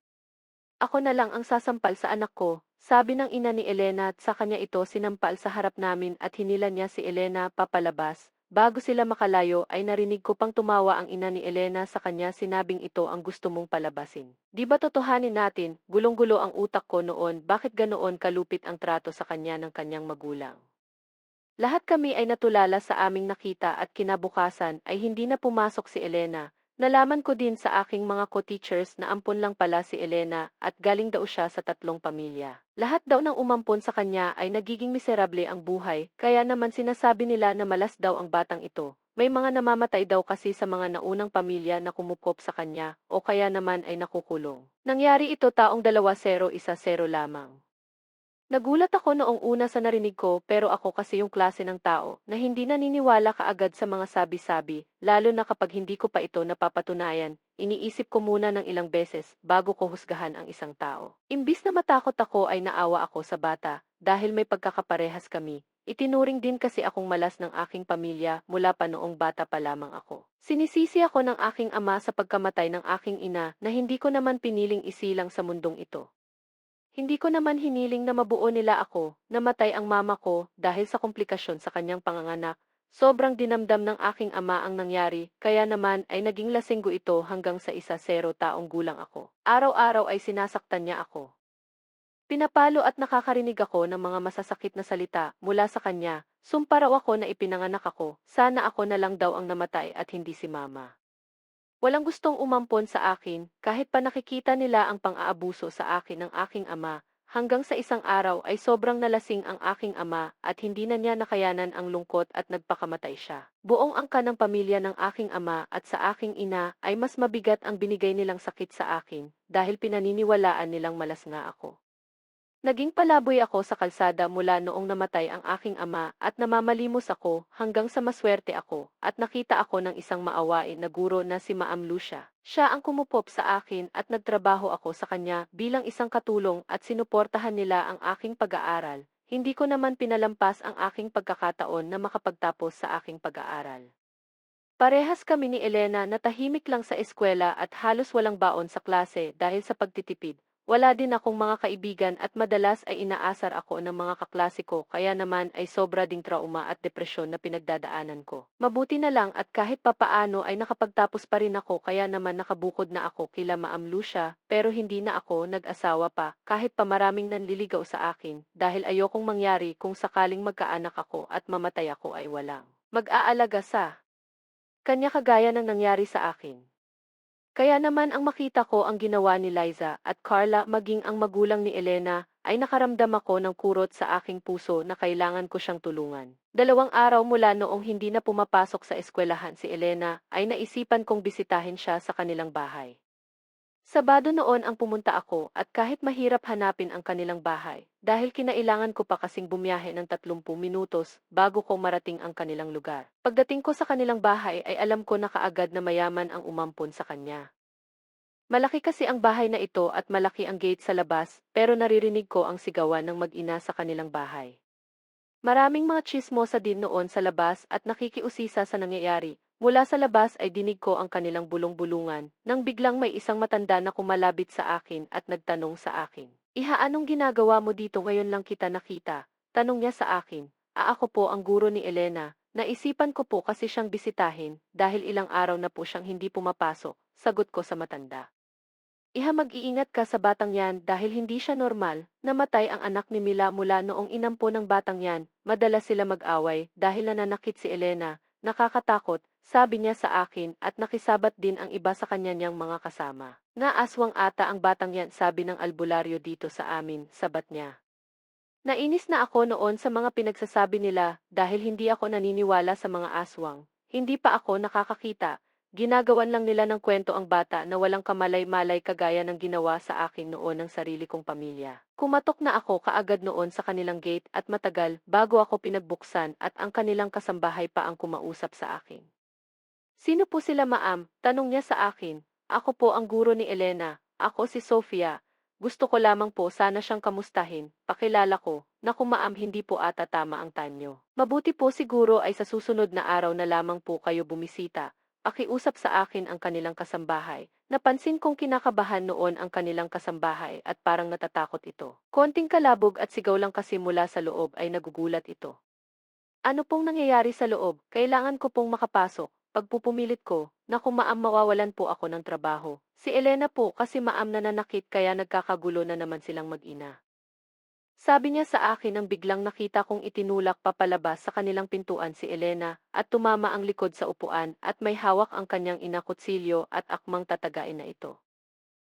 Ako na lang ang sasampal sa anak ko, sabi ng ina ni Elena at sa kanya ito sinampal sa harap namin at hinila niya si Elena papalabas. Bago sila makalayo ay narinig ko pang tumawa ang ina ni Elena sa kanya sinabing ito ang gusto mong palabasin. Di ba totohanin natin, gulong-gulo ang utak ko noon bakit ganoon kalupit ang trato sa kanya ng kanyang magulang. Lahat kami ay natulala sa aming nakita at kinabukasan ay hindi na pumasok si Elena. Nalaman ko din sa aking mga co-teachers na ampon lang pala si Elena at galing daw siya sa tatlong pamilya. Lahat daw ng umampon sa kanya ay nagiging miserable ang buhay, kaya naman sinasabi nila na malas daw ang batang ito. May mga namamatay daw kasi sa mga naunang pamilya na kumupkop sa kanya o kaya naman ay nakukulong. Nangyari ito taong 2010 lamang. Nagulat ako noong una sa narinig ko pero ako kasi yung klase ng tao na hindi naniniwala kaagad sa mga sabi-sabi, lalo na kapag hindi ko pa ito napapatunayan, iniisip ko muna ng ilang beses bago ko husgahan ang isang tao. Imbis na matakot ako ay naawa ako sa bata dahil may pagkakaparehas kami. Itinuring din kasi akong malas ng aking pamilya mula pa noong bata pa lamang ako. Sinisisi ako ng aking ama sa pagkamatay ng aking ina na hindi ko naman piniling isilang sa mundong ito. Hindi ko naman hiniling na mabuo nila ako, namatay ang mama ko dahil sa komplikasyon sa kanyang panganganak. Sobrang dinamdam ng aking ama ang nangyari, kaya naman ay naging lasinggo ito hanggang sa 10 taong gulang ako. Araw-araw ay sinasaktan niya ako. Pinapalo at nakakarinig ako ng mga masasakit na salita mula sa kanya. Sumpa raw ako na ipinanganak ako, sana ako na lang daw ang namatay at hindi si mama. Walang gustong umampon sa akin, kahit pa nakikita nila ang pang-aabuso sa akin ng aking ama, hanggang sa isang araw ay sobrang nalasing ang aking ama at hindi na niya nakayanan ang lungkot at nagpakamatay siya. Buong angka ng pamilya ng aking ama at sa aking ina ay mas mabigat ang binigay nilang sakit sa akin dahil pinaniniwalaan nilang malas nga ako. Naging palaboy ako sa kalsada mula noong namatay ang aking ama at namamalimos ako hanggang sa maswerte ako at nakita ako ng isang maawain na guro na si Maam Lucia. Siya ang kumupop sa akin at nagtrabaho ako sa kanya bilang isang katulong at sinuportahan nila ang aking pag-aaral. Hindi ko naman pinalampas ang aking pagkakataon na makapagtapos sa aking pag-aaral. Parehas kami ni Elena na tahimik lang sa eskwela at halos walang baon sa klase dahil sa pagtitipid. Wala din akong mga kaibigan at madalas ay inaasar ako ng mga kaklase ko kaya naman ay sobra ding trauma at depresyon na pinagdadaanan ko. Mabuti na lang at kahit papaano ay nakapagtapos pa rin ako kaya naman nakabukod na ako kila Maam Lucia pero hindi na ako nag-asawa pa kahit pa maraming nanliligaw sa akin dahil ayokong mangyari kung sakaling magkaanak ako at mamatay ako ay walang mag-aalaga sa kanya kagaya ng nangyari sa akin. Kaya naman ang makita ko ang ginawa ni Liza at Carla maging ang magulang ni Elena ay nakaramdam ako ng kurot sa aking puso na kailangan ko siyang tulungan. 2 araw mula noong hindi na pumapasok sa eskwelahan si Elena ay naisipan kong bisitahin siya sa kanilang bahay. Sabado noon ang pumunta ako at kahit mahirap hanapin ang kanilang bahay, dahil kinailangan ko pa kasing bumiyahe ng 30 minutos bago ko marating ang kanilang lugar. Pagdating ko sa kanilang bahay ay alam ko na kaagad na mayaman ang umampon sa kanya. Malaki kasi ang bahay na ito at malaki ang gate sa labas pero naririnig ko ang sigawan ng mag-ina sa kanilang bahay. Maraming mga tsismosa din noon sa labas at nakikiusisa sa nangyayari. Mula sa labas ay dinig ko ang kanilang bulong-bulungan, nang biglang may isang matanda na kumalabit sa akin at nagtanong sa akin. Iha, anong ginagawa mo dito, ngayon lang kita nakita? Tanong niya sa akin. Ako po ang guro ni Elena. Naisipan ko po kasi siyang bisitahin dahil ilang araw na po siyang hindi pumapasok, sagot ko sa matanda. Iha, mag-iingat ka sa batang yan dahil hindi siya normal. Namatay ang anak ni Mila mula noong inampo ng batang yan. Madalas sila mag-away dahil nananakit si Elena. Nakakatakot, sabi niya sa akin at nakisabat din ang iba sa kanya niyang mga kasama. Naaswang ata ang batang yan, sabi ng albularyo dito sa amin, sabat niya. Nainis na ako noon sa mga pinagsasabi nila dahil hindi ako naniniwala sa mga aswang. Hindi pa ako nakakakita. Ginagawan lang nila ng kwento ang bata na walang kamalay-malay kagaya ng ginawa sa akin noon ng sarili kong pamilya. Kumatok na ako kaagad noon sa kanilang gate at matagal bago ako pinagbuksan at ang kanilang kasambahay pa ang kumausap sa akin. Sino po sila, ma'am? Tanong niya sa akin. Ako po ang guro ni Elena. Ako si Sofia. Gusto ko lamang po sana siyang kamustahin. Pakilala ko. Naku ma'am, hindi po ata tama ang time niyo. Mabuti po siguro ay sa susunod na araw na lamang po kayo bumisita. Pakiusap sa akin ang kanilang kasambahay. Napansin kong kinakabahan noon ang kanilang kasambahay at parang natatakot ito. Konting kalabog at sigaw lang kasi mula sa loob ay nagugulat ito. Ano pong nangyayari sa loob? Kailangan ko pong makapasok. Pagpupumilit ko, naku ma'am, mawawalan po ako ng trabaho. Si Elena po kasi ma'am nananakit kaya nagkakagulo na naman silang mag-ina. Sabi niya sa akin nang biglang nakita kong itinulak papalabas sa kanilang pintuan si Elena at tumama ang likod sa upuan at may hawak ang kanyang ina kutsilyo at akmang tatagain na ito.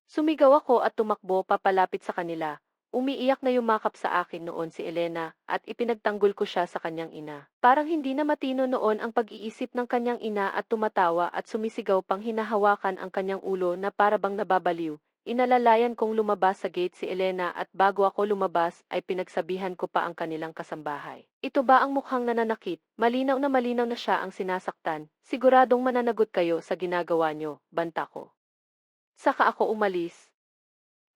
Sumigaw ako at tumakbo papalapit sa kanila. Umiiyak na yumakap sa akin noon si Elena at ipinagtanggol ko siya sa kanyang ina. Parang hindi na matino noon ang pag-iisip ng kanyang ina at tumatawa at sumisigaw pang hinahawakan ang kanyang ulo na para bang nababaliw. Inalalayan kong lumabas sa gate si Elena at bago ako lumabas ay pinagsabihan ko pa ang kanilang kasambahay. Ito ba ang mukhang nananakit? Malinaw na siya ang sinasaktan. Siguradong mananagot kayo sa ginagawa nyo, banta ko. Saka ako umalis.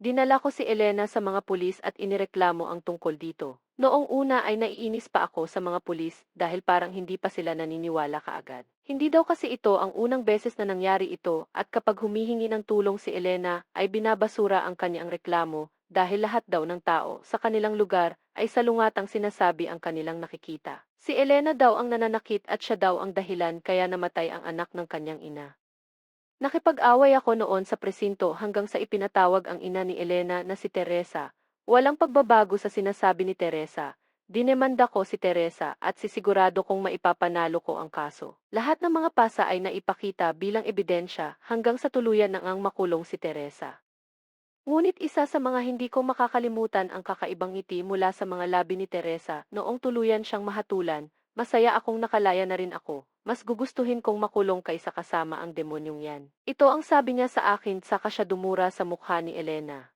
Dinala ko si Elena sa mga pulis at inireklamo ang tungkol dito. Noong una ay naiinis pa ako sa mga pulis dahil parang hindi pa sila naniniwala kaagad. Hindi daw kasi ito ang unang beses na nangyari ito at kapag humihingi ng tulong si Elena ay binabasura ang kanyang reklamo dahil lahat daw ng tao sa kanilang lugar ay salungatang sinasabi ang kanilang nakikita. Si Elena daw ang nananakit at siya daw ang dahilan kaya namatay ang anak ng kanyang ina. Nakipag-away ako noon sa presinto hanggang sa ipinatawag ang ina ni Elena na si Teresa. Walang pagbabago sa sinasabi ni Teresa. Dinemanda ko si Teresa at sisigurado kong maipapanalo ko ang kaso. Lahat ng mga pasa ay naipakita bilang ebidensya hanggang sa tuluyan nang ang makulong si Teresa. Ngunit isa sa mga hindi ko makakalimutan ang kakaibang ngiti mula sa mga labi ni Teresa noong tuluyan siyang mahatulan. Masaya akong nakalaya na rin ako. Mas gugustuhin kong makulong kaysa kasama ang demonyong yan. Ito ang sabi niya sa akin saka siya dumura sa mukha ni Elena.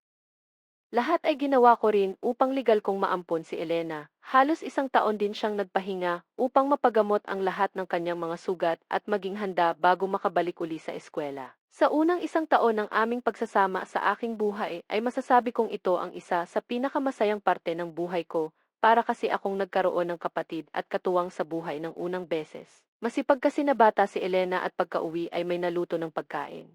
Lahat ay ginawa ko rin upang legal kong maampon si Elena. Halos isang taon din siyang nagpahinga upang mapagamot ang lahat ng kanyang mga sugat at maging handa bago makabalik uli sa eskwela. Sa unang isang taon ng aming pagsasama sa aking buhay ay masasabi kong ito ang isa sa pinakamasayang parte ng buhay ko para kasi akong nagkaroon ng kapatid at katuwang sa buhay ng unang beses. Masipag kasi na bata si Elena at pagkauwi ay may naluto ng pagkain.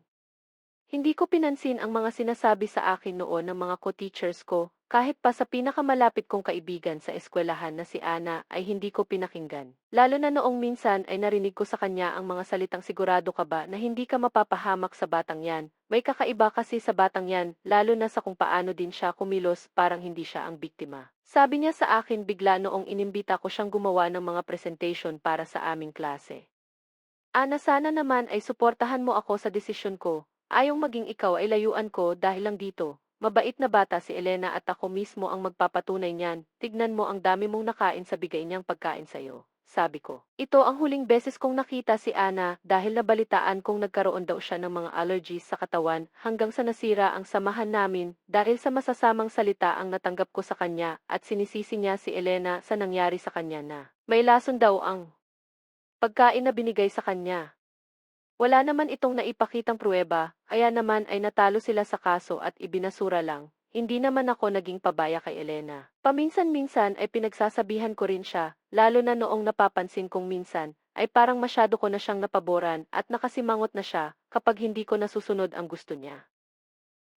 Hindi ko pinansin ang mga sinasabi sa akin noon ng mga co-teachers ko, kahit pa sa pinakamalapit kong kaibigan sa eskwelahan na si Ana ay hindi ko pinakinggan. Lalo na noong minsan ay narinig ko sa kanya ang mga salitang sigurado ka ba na hindi ka mapapahamak sa batang yan. May kakaiba kasi sa batang yan, lalo na sa kung paano din siya kumilos parang hindi siya ang biktima. Sabi niya sa akin bigla noong inimbita ko siyang gumawa ng mga presentation para sa aming klase. Ana, sana naman ay suportahan mo ako sa desisyon ko. Ayong maging ikaw ay layuan ko dahil lang dito. Mabait na bata si Elena at ako mismo ang magpapatunay niyan. Tignan mo ang dami mong nakain sa bigay niyang pagkain sa'yo. Sabi ko. Ito ang huling beses kong nakita si Ana dahil nabalitaan kong nagkaroon daw siya ng mga allergies sa katawan hanggang sa nasira ang samahan namin dahil sa masasamang salita ang natanggap ko sa kanya at sinisisi niya si Elena sa nangyari sa kanya na may lason daw ang pagkain na binigay sa kanya. Wala naman itong naipakitang pruweba, kaya naman ay natalo sila sa kaso at ibinasura lang. hindi naman ako naging pabaya kay Elena. Paminsan-minsan ay pinagsasabihan ko rin siya, lalo na noong napapansin kong minsan, ay parang masyado ko na siyang napaboran at nakasimangot na siya kapag hindi ko nasusunod ang gusto niya.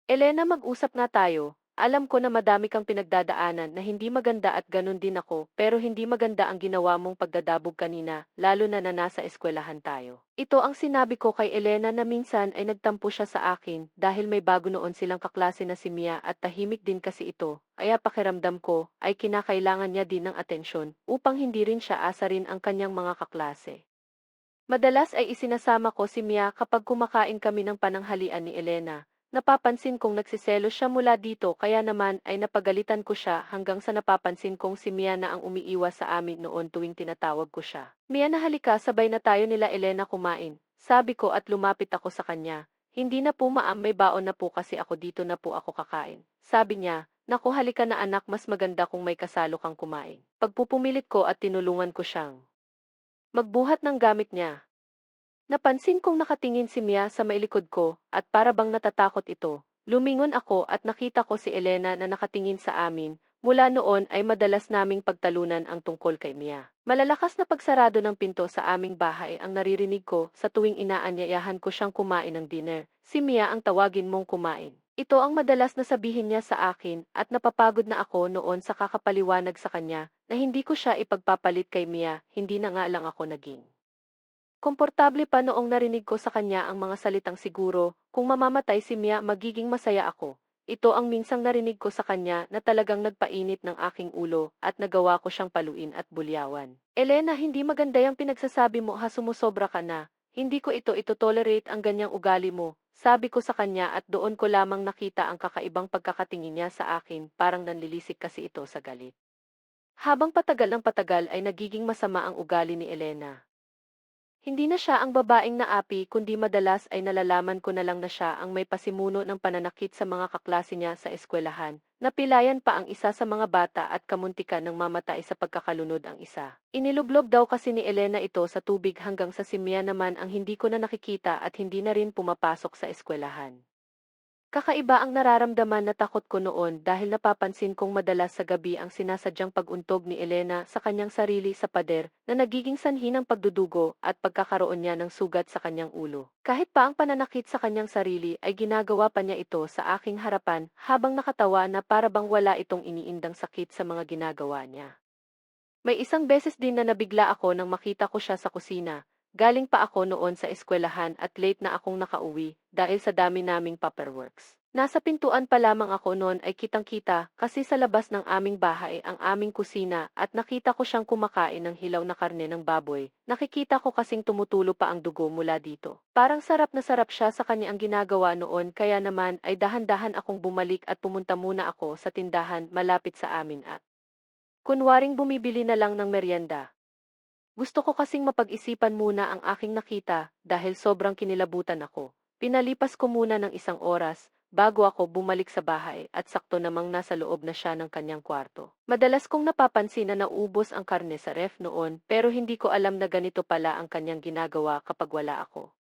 Elena, mag-usap nga tayo. Alam ko na madami kang pinagdadaanan na hindi maganda at ganun din ako, pero hindi maganda ang ginawa mong pagdadabog kanina, lalo na nasa eskwelahan tayo. Ito ang sinabi ko kay Elena na minsan ay nagtampo siya sa akin dahil may bago noon silang kaklase na si Mia at tahimik din kasi ito, kaya pakiramdam ko ay kinakailangan niya din ng atensyon upang hindi rin siya asarin ang kanyang mga kaklase. Madalas ay isinasama ko si Mia kapag kumakain kami ng pananghalian ni Elena. Napapansin kong nagsiselos siya mula dito kaya naman ay napagalitan ko siya hanggang sa napapansin kong si Mia na ang umiiwas sa amin noon tuwing tinatawag ko siya. Mia, na halika, sabay na tayo nila Elena kumain. Sabi ko at lumapit ako sa kanya. Hindi na po maam, may baon na po kasi ako, dito na po ako kakain. Sabi niya, naku, halika na anak, mas maganda kung may kasalo kang kumain. Pagpupumilit ko at tinulungan ko siyang magbuhat ng gamit niya. Napansin kong nakatingin si Mia sa mailikod ko at para bang natatakot ito. Lumingon ako at nakita ko si Elena na nakatingin sa amin. Mula noon ay madalas naming pagtalunan ang tungkol kay Mia. Malalakas na pagsarado ng pinto sa aming bahay ang naririnig ko sa tuwing inaanyayahan ko siyang kumain ng dinner. Si Mia ang tawagin mong kumain. Ito ang madalas na sabihin niya sa akin at napapagod na ako noon sa kakapaliwanag sa kanya na hindi ko siya ipagpapalit kay Mia, hindi na nga lang ako naging komportable pa noong narinig ko sa kanya ang mga salitang, siguro, kung mamamatay si Mia magiging masaya ako. Ito ang minsang narinig ko sa kanya na talagang nagpainit ng aking ulo at nagawa ko siyang paluin at bulyawan. Elena, hindi maganda yung pinagsasabi mo, ha, sumusobra ka na. Hindi ko ito ito-tolerate ang ganyang ugali mo. Sabi ko sa kanya at doon ko lamang nakita ang kakaibang pagkakatingin niya sa akin, parang nanlilisik kasi ito sa galit. Habang patagal ng patagal ay nagiging masama ang ugali ni Elena. Hindi na siya ang babaeng naapi, kundi madalas ay nalalaman ko na lang na siya ang may pasimuno ng pananakit sa mga kaklase niya sa eskwelahan. Napilayan pa ang isa sa mga bata at kamuntikan ng mamatay sa pagkakalunod ang isa. Inilublob daw kasi ni Elena ito sa tubig hanggang sa simya naman ang hindi ko na nakikita at hindi na rin pumapasok sa eskwelahan. Kakaiba ang nararamdaman na takot ko noon dahil napapansin kong madalas sa gabi ang sinasadyang pag-untog ni Elena sa kanyang sarili sa pader na nagiging sanhi ng pagdudugo at pagkakaroon niya ng sugat sa kanyang ulo. Kahit pa ang pananakit sa kanyang sarili ay ginagawa pa niya ito sa aking harapan habang nakatawa na para bang wala itong iniindang sakit sa mga ginagawa niya. May isang beses din na nabigla ako nang makita ko siya sa kusina. Galing pa ako noon sa eskwelahan at late na akong nakauwi dahil sa dami naming paperworks. Nasa pintuan pa lamang ako noon ay kitang-kita kasi sa labas ng aming bahay ang aming kusina at nakita ko siyang kumakain ng hilaw na karne ng baboy. Nakikita ko kasing tumutulo pa ang dugo mula dito. Parang sarap na sarap siya sa kanya ang ginagawa noon, kaya naman ay dahan-dahan akong bumalik at pumunta muna ako sa tindahan malapit sa amin at kunwaring bumibili na lang ng merienda. Gusto ko kasing mapag-isipan muna ang aking nakita dahil sobrang kinilabutan ako. Pinalipas ko muna ng isang oras bago ako bumalik sa bahay at sakto namang nasa loob na siya ng kanyang kwarto. Madalas kong napapansin na naubos ang karne sa ref noon, pero hindi ko alam na ganito pala ang kanyang ginagawa kapag wala ako.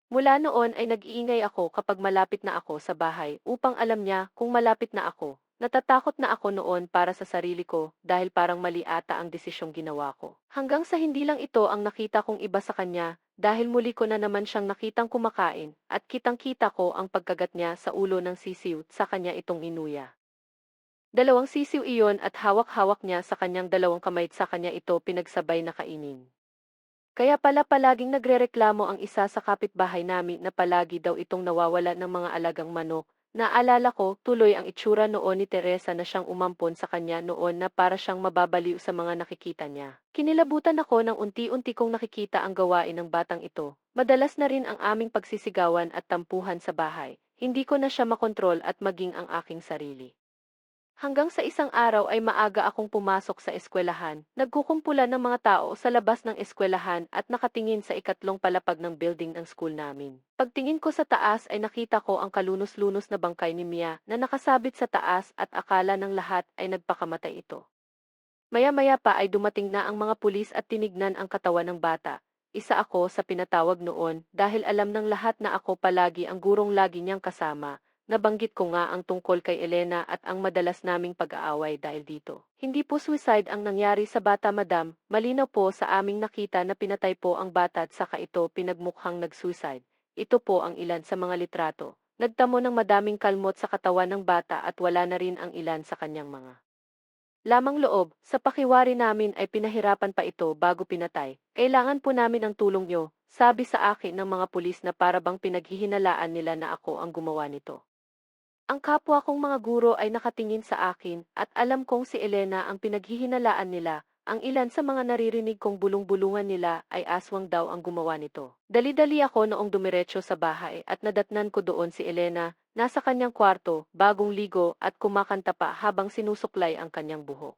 Mula noon ay nag-iingay ako kapag malapit na ako sa bahay upang alam niya kung malapit na ako. Natatakot na ako noon para sa sarili ko dahil parang mali ata ang desisyong ginawa ko. Hanggang sa hindi lang ito ang nakita kong iba sa kanya dahil muli ko na naman siyang nakitang kumakain at kitang-kita ko ang pagkagat niya sa ulo ng sisiw sa kanya itong inuya. Dalawang sisiw iyon at hawak-hawak niya sa kanyang dalawang kamay sa kanya ito pinagsabay na kainin. Kaya pala palaging nagrereklamo ang isa sa kapitbahay namin na palagi daw itong nawawala ng mga alagang manok. Naalala ko tuloy ang itsura noon ni Teresa na siyang umampon sa kanya noon na para siyang mababaliw sa mga nakikita niya. Kinilabutan ako nang unti-unti kong nakikita ang gawain ng batang ito. Madalas na rin ang aming pagsisigawan at tampuhan sa bahay. Hindi ko na siya makontrol at maging ang aking sarili. Hanggang sa isang araw ay maaga akong pumasok sa eskwelahan. Nagkukumpulan ng mga tao sa labas ng eskwelahan at nakatingin sa ikatlong palapag ng building ng school namin. Pagtingin ko sa taas ay nakita ko ang kalunos-lunos na bangkay ni Mia na nakasabit sa taas at akala ng lahat ay nagpakamatay ito. Maya-maya pa ay dumating na ang mga pulis at tinignan ang katawan ng bata. Isa ako sa pinatawag noon dahil alam ng lahat na ako palagi ang gurong lagi niyang kasama. nabanggit ko nga ang tungkol kay Elena at ang madalas naming pag-aaway dahil dito. Hindi po suicide ang nangyari sa bata, madam. Malinaw po sa aming nakita na pinatay po ang bata at saka ito pinagmukhang nag-suicide. Ito po ang ilan sa mga litrato. Nagtamo ng madaming kalmot sa katawan ng bata at wala na rin ang ilan sa kanyang mga lamang loob. Sa pakiwari namin ay pinahirapan pa ito bago pinatay. Kailangan po namin ang tulong nyo, sabi sa akin ng mga pulis na para bang pinaghihinalaan nila na ako ang gumawa nito. Ang kapwa kong mga guro ay nakatingin sa akin at alam kong si Elena ang pinaghihinalaan nila. Ang ilan sa mga naririnig kong bulong-bulungan nila ay aswang daw ang gumawa nito. Dali-dali ako noong dumiretso sa bahay at nadatnan ko doon si Elena, nasa kanyang kwarto, bagong ligo at kumakanta pa habang sinusuklay ang kanyang buhok.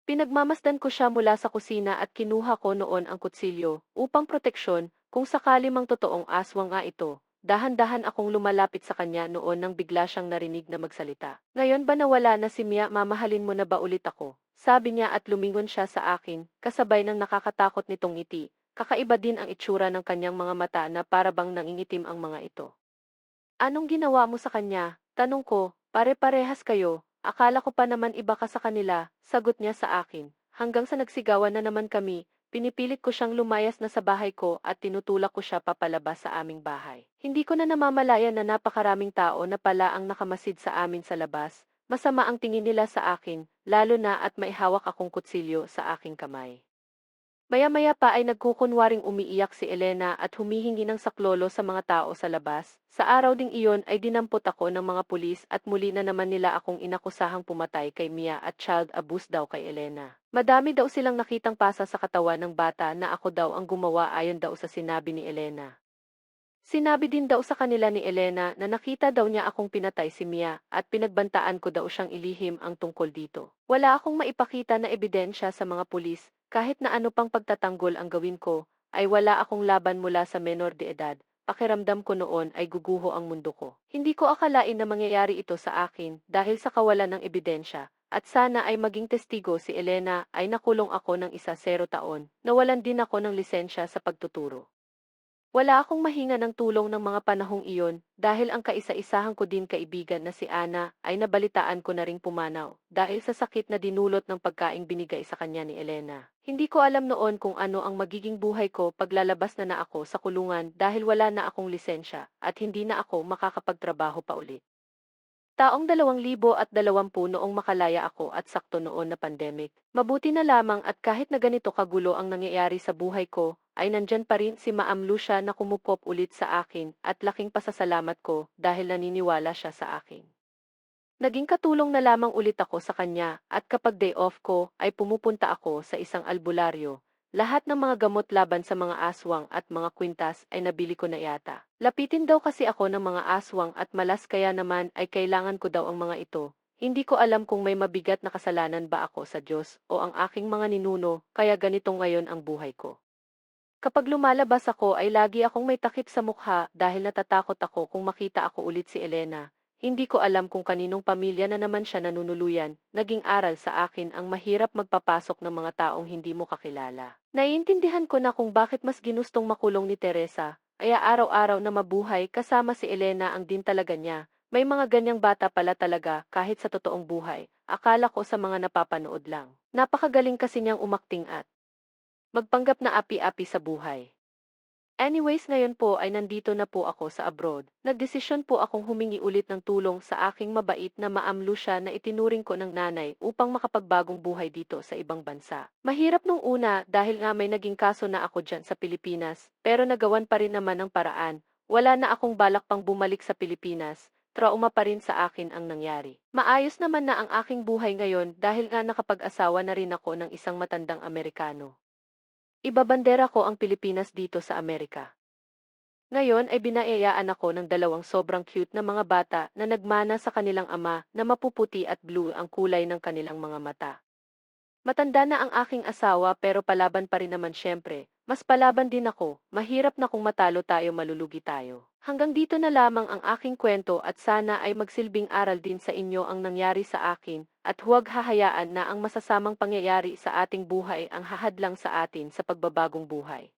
Pinagmamasdan ko siya mula sa kusina at kinuha ko noon ang kutsilyo upang proteksyon kung sakali mang totoong aswang nga ito. Dahan-dahan akong lumalapit sa kanya noon nang bigla siyang narinig na magsalita. Ngayon ba nawala na si Mia, mamahalin mo na ba ulit ako? Sabi niya at lumingon siya sa akin, kasabay ng nakakatakot nitong ngiti. Kakaiba din ang itsura ng kanyang mga mata na para bang nangingitim ang mga ito. Anong ginawa mo sa kanya? Tanong ko, pare-parehas kayo. Akala ko pa naman iba ka sa kanila, sagot niya sa akin. Hanggang sa nagsigawan na naman kami, pinipilit ko siyang lumayas na sa bahay ko at tinutulak ko siya papalabas sa aming bahay. Hindi ko na namamalayan na napakaraming tao na pala ang nakamasid sa amin sa labas. Masama ang tingin nila sa akin, lalo na at may hawak akong kutsilyo sa aking kamay. Maya-maya pa ay nagkukunwaring umiiyak si Elena at humihingi ng saklolo sa mga tao sa labas. Sa araw ding iyon ay dinampot ako ng mga pulis at muli na naman nila akong inakusahang pumatay kay Mia at child abuse daw kay Elena. Madami daw silang nakitang pasa sa katawan ng bata na ako daw ang gumawa ayon daw sa sinabi ni Elena. Sinabi din daw sa kanila ni Elena na nakita daw niya akong pinatay si Mia at pinagbantaan ko daw siyang ilihim ang tungkol dito. Wala akong maipakita na ebidensya sa mga pulis, kahit na ano pang pagtatanggol ang gawin ko, ay wala akong laban mula sa menor de edad. Pakiramdam ko noon ay guguho ang mundo ko. Hindi ko akalain na mangyayari ito sa akin dahil sa kawalan ng ebidensya. At sana ay maging testigo si Elena ay nakulong ako ng 0 taon, nawalan din ako ng lisensya sa pagtuturo. Wala akong mahinga ng tulong ng mga panahong iyon dahil ang kaisa-isahan ko din kaibigan na si Ana ay nabalitaan ko na ring pumanaw dahil sa sakit na dinulot ng pagkaing binigay sa kanya ni Elena. Hindi ko alam noon kung ano ang magiging buhay ko paglalabas na ako sa kulungan dahil wala na akong lisensya at hindi na ako makakapagtrabaho pa ulit. Taong 2020 noong makalaya ako at sakto noon na pandemic. Mabuti na lamang at kahit na ganito kagulo ang nangyayari sa buhay ko, ay nandyan pa rin si Maam Lucia na kumupop ulit sa akin at laking pasasalamat ko dahil naniniwala siya sa akin. Naging katulong na lamang ulit ako sa kanya at kapag day off ko ay pumupunta ako sa isang albularyo. Lahat ng mga gamot laban sa mga aswang at mga kwintas ay nabili ko na yata. Lapitin daw kasi ako ng mga aswang at malas kaya naman ay kailangan ko daw ang mga ito. Hindi ko alam kung may mabigat na kasalanan ba ako sa Diyos o ang aking mga ninuno kaya ganito ngayon ang buhay ko. Kapag lumalabas ako ay lagi akong may takip sa mukha dahil natatakot ako kung makita ako ulit si Elena. Hindi ko alam kung kaninong pamilya na naman siya nanunuluyan. Naging aral sa akin ang mahirap magpapasok ng mga taong hindi mo kakilala. Naiintindihan ko na kung bakit mas ginustong makulong ni Teresa, kaya araw-araw na mabuhay kasama si Elena ang din talaga niya. May mga ganyang bata pala talaga kahit sa totoong buhay. Akala ko sa mga napapanood lang. Napakagaling kasi niyang umakting at magpanggap na api-api sa buhay. Anyways, ngayon po ay nandito na po ako sa abroad. Nagdesisyon po akong humingi ulit ng tulong sa aking mabait na maamlo siya na itinuring ko ng nanay upang makapagbagong buhay dito sa ibang bansa. Mahirap nung una dahil nga may naging kaso na ako dyan sa Pilipinas, pero nagawan pa rin naman ng paraan. Wala na akong balak pang bumalik sa Pilipinas. Trauma pa rin sa akin ang nangyari. Maayos naman na ang aking buhay ngayon dahil nga nakapag-asawa na rin ako ng isang matandang Amerikano. Ibabandera ko ang Pilipinas dito sa Amerika. Ngayon ay binayayaan ako ng dalawang sobrang cute na mga bata na nagmana sa kanilang ama na mapuputi at blue ang kulay ng kanilang mga mata. Matanda na ang aking asawa pero palaban pa rin naman siyempre. Mas palaban din ako, mahirap na kung matalo tayo malulugi tayo. Hanggang dito na lamang ang aking kwento at sana ay magsilbing aral din sa inyo ang nangyari sa akin at huwag hahayaan na ang masasamang pangyayari sa ating buhay ang hahadlang sa atin sa pagbabagong buhay.